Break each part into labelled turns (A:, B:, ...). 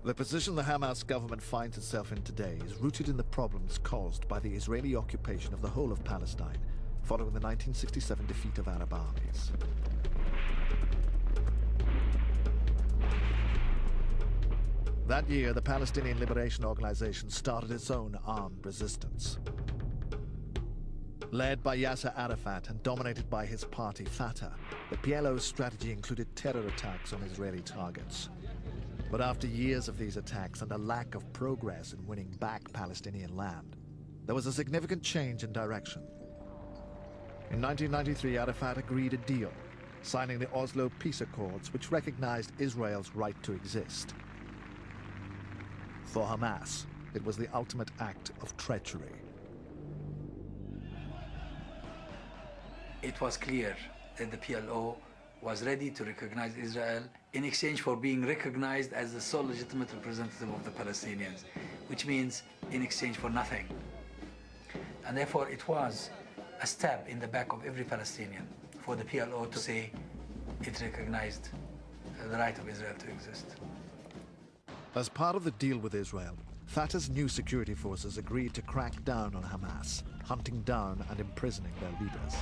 A: The position the Hamas government finds itself in today is rooted in the problems caused by the Israeli occupation of the whole of Palestine following the 1967 defeat of Arab armies. That year, the Palestinian Liberation Organization started its own armed resistance. Led by Yasser Arafat and dominated by his party Fatah, the PLO's strategy included terror attacks on Israeli targets. But after years of these attacks and a lack of progress in winning back Palestinian land, there was a significant change in direction. In 1993, Arafat agreed a deal, signing the Oslo Peace Accords, which recognized Israel's right to exist. For Hamas, it was the ultimate act of treachery.
B: It was clear that the PLO was ready to recognize Israel in exchange for being recognized as the sole legitimate representative of the Palestinians, which means in exchange for nothing. And therefore it was a stab in the back of every Palestinian for the PLO to say it recognized the right of Israel to exist.
A: As part of the deal with Israel, Fatah's new security forces agreed to crack down on Hamas, hunting down and imprisoning their leaders.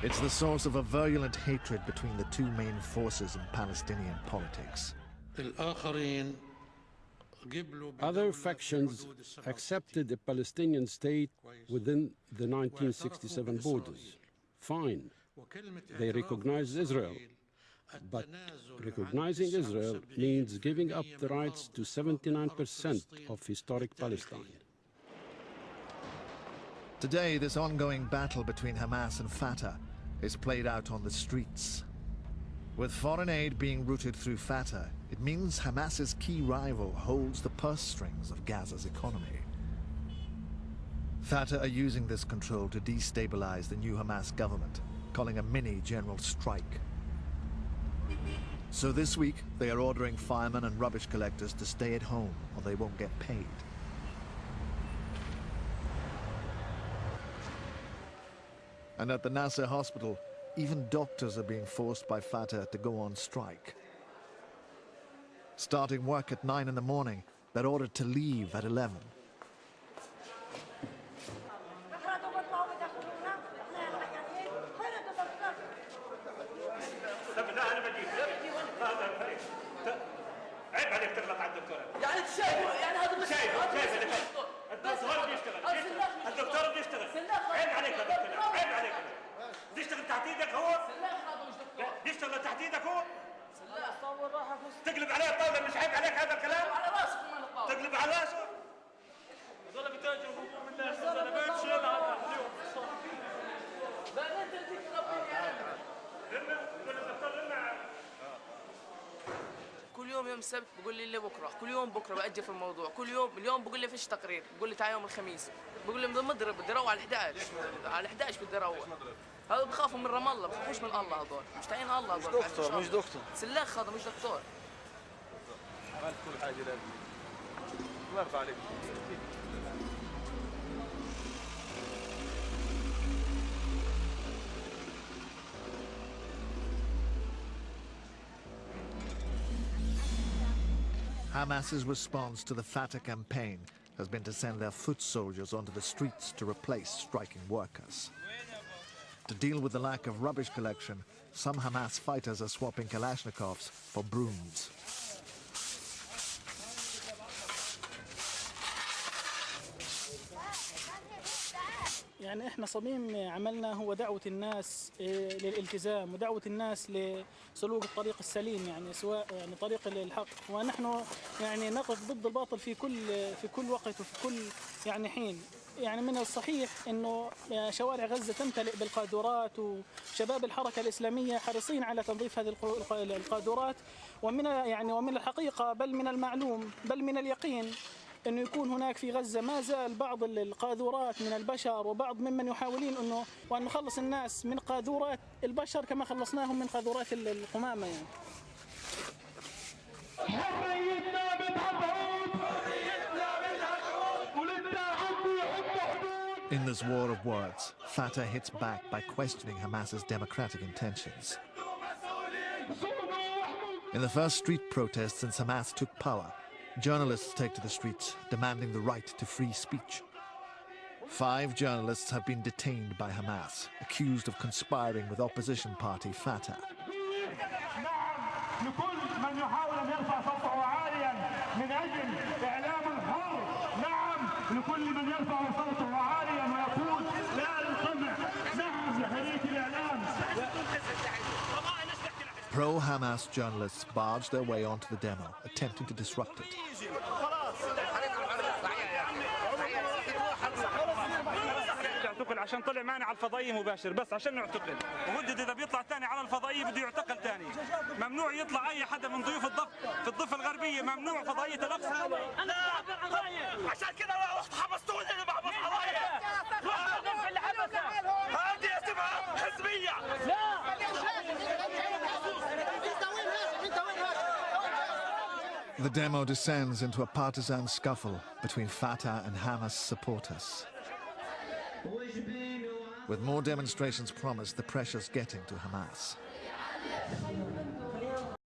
A: It's the source of a virulent hatred between the two main forces in Palestinian politics.
C: Other factions accepted a Palestinian state within the 1967 borders. Fine. They recognize Israel. But recognizing Israel means giving up the rights to 79% of historic Palestine.
A: Today, this ongoing battle between Hamas and Fatah is played out on the streets. With foreign aid being routed through Fatah, it means Hamas's key rival holds the purse strings of Gaza's economy. Fatah are using this control to destabilize the new Hamas government, calling a mini general strike. So this week, they are ordering firemen and rubbish collectors to stay at home or they won't get paid. And at the Nasser hospital, even doctors are being forced by Fatah to go on strike. Starting work at 9 in the morning, they're ordered to leave at 11.
D: تقلب عليه الطاولة مش عيب عليك هذا الكلام؟ على راسك من الطاولة تقلب على راسه؟ هذول بيتاجروا من الناس انا بمشي هذا اليوم بعدين انت تربيني انا كل يوم السبت بقول لي بكره كل يوم بكره باجل في الموضوع كل يوم اليوم بقول لي فيش تقرير بقول لي تعال يوم الخميس بقول لي مضرب بدي اروح على 11 على 11 بدي اروح هذول بخافوا من رام الله بخافوش من الله هذول مش تاعين الله هذول مش دكتور مش دكتور سلاخ هذا مش دكتور عملت كل حاجه لازم الله يرضى عليك
A: Hamas's response to the Fatah campaign has been to send their foot soldiers onto the streets to replace striking workers. To deal with the lack of rubbish collection, some Hamas fighters are swapping Kalashnikovs for brooms.
E: يعني احنا صميم عملنا هو دعوة الناس للالتزام ودعوة الناس لسلوك الطريق السليم يعني سواء يعني طريق الحق ونحن يعني نقف ضد الباطل في كل وقت وفي كل يعني حين يعني من الصحيح انه شوارع غزة تمتلئ بالقاذورات وشباب الحركة الإسلامية حريصين على تنظيف هذه القاذورات ومن الحقيقة بل من المعلوم بل من اليقين انه يكون هناك في غزة ما زال بعض القاذورات من البشر وبعض ممن يحاولين انه وان نخلص الناس من قاذورات البشر كما خلصناهم من قاذورات القمامة يعني.
A: In this war of words, Fatah hits back by questioning Hamas's democratic intentions. In the first street protests since Hamas took power, journalists take to the streets demanding the right to free speech. 5 journalists have been detained by Hamas, accused of conspiring with opposition party Fatah. Pro-Hamas journalists barged their way onto the demo, attempting to disrupt it.
F: عشان طلع معنا على الفضائية مباشر بس عشان نعتقل ومدد إذا بيطلع تاني على الفضائية بده يعتقل تاني ممنوع يطلع أي حدا من ضيوف في الضفة الغربية ممنوع فضائية الأقصى عشان كده حبستوني أنا بحبس قضايا هذه اسمها حزبية
A: The demo descends into a partisan scuffle between Fatah and Hamas supporters. With more demonstrations promised, the pressure's getting to Hamas.